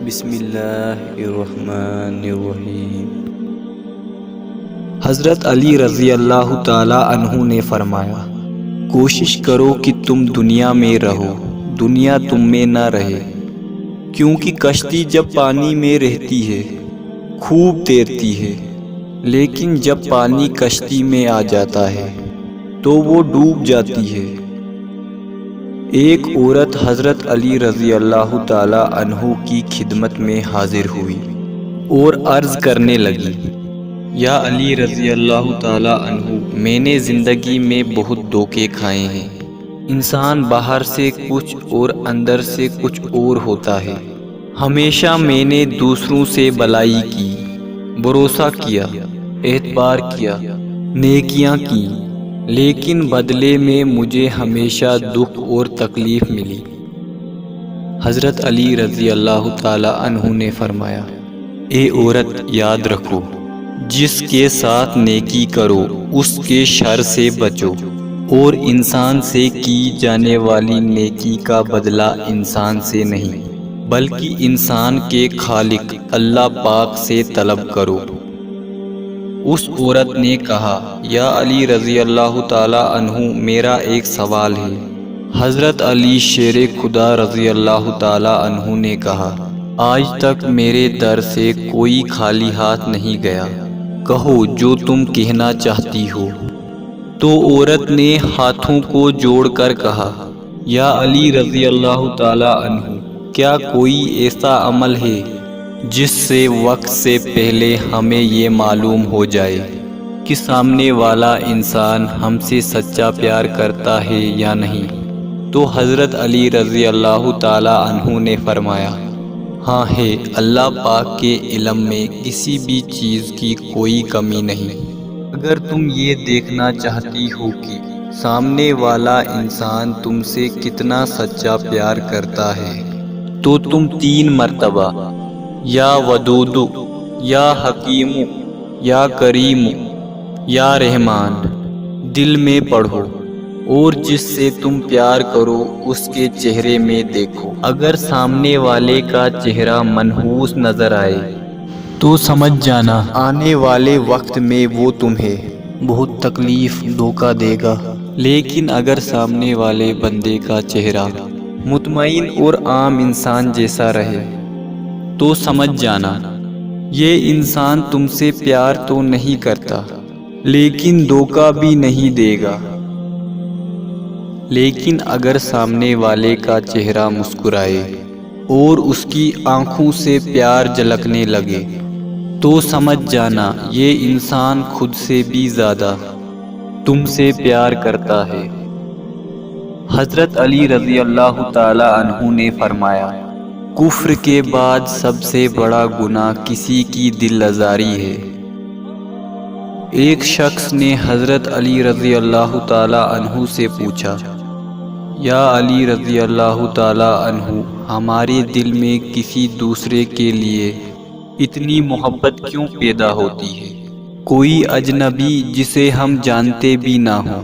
بسم اللہ الرحمن الرحیم۔ حضرت علی رضی اللہ تعالی عنہ نے فرمایا، کوشش کرو کہ تم دنیا میں رہو، دنیا تم میں نہ رہے، کیونکہ کشتی جب پانی میں رہتی ہے خوب تیرتی ہے، لیکن جب پانی کشتی میں آ جاتا ہے تو وہ ڈوب جاتی ہے۔ ایک عورت حضرت علی رضی اللہ تعالی عنہ کی خدمت میں حاضر ہوئی اور عرض کرنے لگی، یا علی رضی اللہ تعالی عنہ، میں نے زندگی میں بہت دھوکے کھائے ہیں۔ انسان باہر سے کچھ اور اندر سے کچھ اور ہوتا ہے۔ ہمیشہ میں نے دوسروں سے بلائی کی، بھروسہ کیا، اعتبار کیا، نیکیاں کی، لیکن بدلے میں مجھے ہمیشہ دکھ اور تکلیف ملی۔ حضرت علی رضی اللہ تعالی عنہ نے فرمایا، اے عورت، یاد رکھو، جس کے ساتھ نیکی کرو اس کے شر سے بچو، اور انسان سے کی جانے والی نیکی کا بدلہ انسان سے نہیں بلکہ انسان کے خالق اللہ پاک سے طلب کرو۔ اس عورت نے کہا، یا علی رضی اللہ تعالی عنہ، میرا ایک سوال ہے۔ حضرت علی شیر خدا رضی اللہ تعالی عنہ نے کہا، آج تک میرے در سے کوئی خالی ہاتھ نہیں گیا، کہو جو تم کہنا چاہتی ہو۔ تو عورت نے ہاتھوں کو جوڑ کر کہا، یا علی رضی اللہ تعالی عنہ، کیا کوئی ایسا عمل ہے جس سے وقت سے پہلے ہمیں یہ معلوم ہو جائے کہ سامنے والا انسان ہم سے سچا پیار کرتا ہے یا نہیں؟ تو حضرت علی رضی اللہ تعالی عنہ نے فرمایا، ہاں ہے، اللہ پاک کے علم میں کسی بھی چیز کی کوئی کمی نہیں۔ اگر تم یہ دیکھنا چاہتی ہو کہ سامنے والا انسان تم سے کتنا سچا پیار کرتا ہے تو تم 3 مرتبہ یا ودود، یا حکیم، یا کریم، یا رحمان دل میں پڑھو، اور جس سے تم پیار کرو اس کے چہرے میں دیکھو۔ اگر سامنے والے کا چہرہ منحوس نظر آئے تو سمجھ جانا آنے والے وقت میں وہ تمہیں بہت تکلیف دھوکہ دے گا، لیکن اگر سامنے والے بندے کا چہرہ مطمئن اور عام انسان جیسا رہے تو سمجھ جانا یہ انسان تم سے پیار تو نہیں کرتا لیکن دھوکہ بھی نہیں دے گا۔ لیکن اگر سامنے والے کا چہرہ مسکرائے اور اس کی آنکھوں سے پیار جھلکنے لگے تو سمجھ جانا یہ انسان خود سے بھی زیادہ تم سے پیار کرتا ہے۔ حضرت علی رضی اللہ تعالی عنہ نے فرمایا، کفر کے بعد سب سے بڑا گناہ کسی کی دل آزاری ہے۔ ایک شخص نے حضرت علی رضی اللہ تعالی عنہ سے پوچھا، یا علی رضی اللہ تعالی عنہ، ہمارے دل میں کسی دوسرے کے لیے اتنی محبت کیوں پیدا ہوتی ہے؟ کوئی اجنبی جسے ہم جانتے بھی نہ ہوں،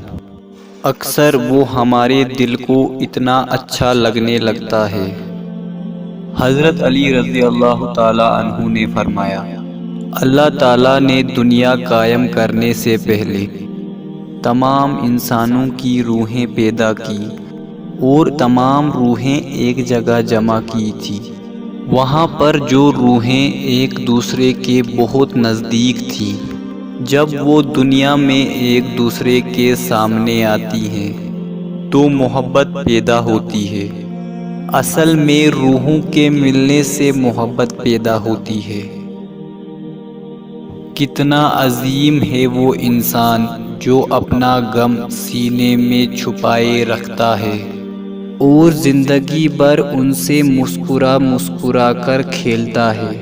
اکثر وہ ہمارے دل کو اتنا اچھا لگنے لگتا ہے۔ حضرت علی رضی اللہ تعالی عنہ نے فرمایا، اللہ تعالیٰ نے دنیا قائم کرنے سے پہلے تمام انسانوں کی روحیں پیدا کی اور تمام روحیں ایک جگہ جمع کی تھی۔ وہاں پر جو روحیں ایک دوسرے کے بہت نزدیک تھیں، جب وہ دنیا میں ایک دوسرے کے سامنے آتی ہیں تو محبت پیدا ہوتی ہے۔ اصل میں روحوں کے ملنے سے محبت پیدا ہوتی ہے۔ کتنا عظیم ہے وہ انسان جو اپنا غم سینے میں چھپائے رکھتا ہے اور زندگی بھر ان سے مسکرا مسکرا کر کھیلتا ہے۔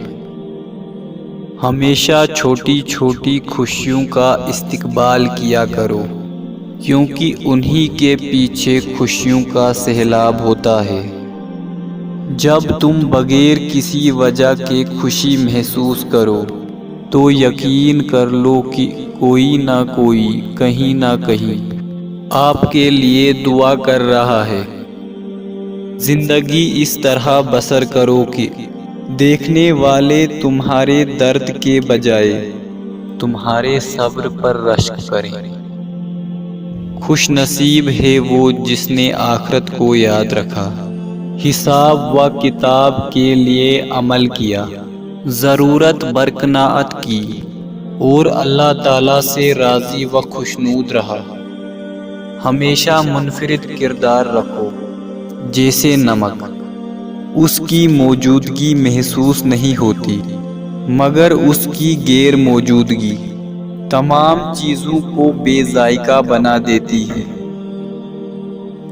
ہمیشہ چھوٹی چھوٹی خوشیوں کا استقبال کیا کرو، کیونکہ انہی کے پیچھے خوشیوں کا سیلاب ہوتا ہے۔ جب تم بغیر کسی وجہ کے خوشی محسوس کرو تو یقین کر لو کہ کوئی نہ کوئی کہیں نہ کہیں آپ کے لیے دعا کر رہا ہے۔ زندگی اس طرح بسر کرو کہ دیکھنے والے تمہارے درد کے بجائے تمہارے صبر پر رشک کریں۔ خوش نصیب ہے وہ جس نے آخرت کو یاد رکھا، حساب و کتاب کے لیے عمل کیا، ضرورت برقناعت کی اور اللہ تعالیٰ سے راضی و خوشنود رہا۔ ہمیشہ منفرد کردار رکھو جیسے نمک، اس کی موجودگی محسوس نہیں ہوتی مگر اس کی غیر موجودگی تمام چیزوں کو بے ذائقہ بنا دیتی ہے۔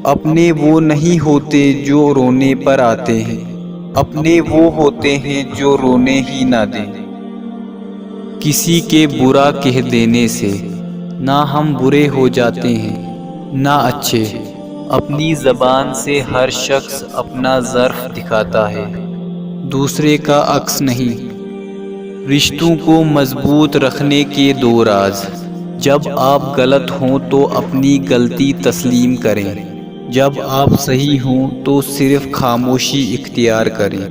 اپنے وہ نہیں ہوتے جو رونے پر آتے ہیں، اپنے وہ ہوتے ہیں جو رونے ہی نہ دیں۔ کسی کے برا کہہ دینے سے نہ ہم برے ہو جاتے ہیں نہ اچھے۔ اپنی زبان سے ہر شخص اپنا ظرف دکھاتا ہے، دوسرے کا عکس نہیں۔ رشتوں کو مضبوط رکھنے کے دو راز: جب آپ غلط ہوں تو اپنی غلطی تسلیم کریں، جب آپ صحیح ہوں تو صرف خاموشی اختیار کریں۔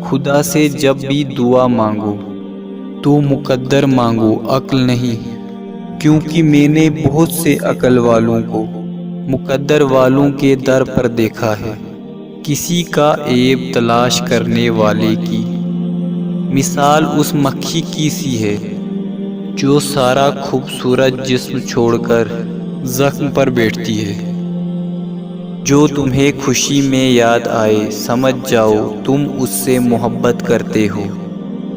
خدا سے جب بھی دعا مانگو تو مقدر مانگو، عقل نہیں، کیونکہ میں نے بہت سے عقل والوں کو مقدر والوں کے در پر دیکھا ہے۔ کسی کا عیب تلاش کرنے والے کی مثال اس مکھی کی سی ہے جو سارا خوبصورت جسم چھوڑ کر زخم پر بیٹھتی ہے۔ جو تمہیں خوشی میں یاد آئے سمجھ جاؤ تم اس سے محبت کرتے ہو،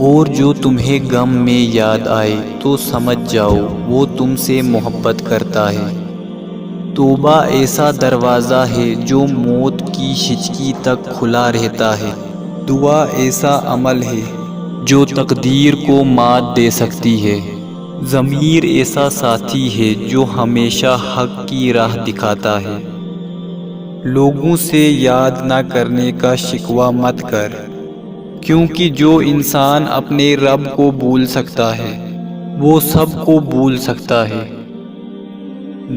اور جو تمہیں غم میں یاد آئے تو سمجھ جاؤ وہ تم سے محبت کرتا ہے۔ توبہ ایسا دروازہ ہے جو موت کی ہچکی تک کھلا رہتا ہے۔ دعا ایسا عمل ہے جو تقدیر کو مات دے سکتی ہے۔ ضمیر ایسا ساتھی ہے جو ہمیشہ حق کی راہ دکھاتا ہے۔ لوگوں سے یاد نہ کرنے کا شکوہ مت کر، کیونکہ جو انسان اپنے رب کو بھول سکتا ہے وہ سب کو بھول سکتا ہے۔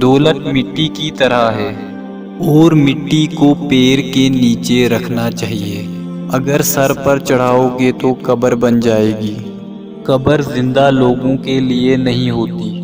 دولت مٹی کی طرح ہے اور مٹی کو پیر کے نیچے رکھنا چاہیے۔ اگر سر پر چڑھاؤ گے تو قبر بن جائے گی۔ قبر زندہ لوگوں کے لیے نہیں ہوتی،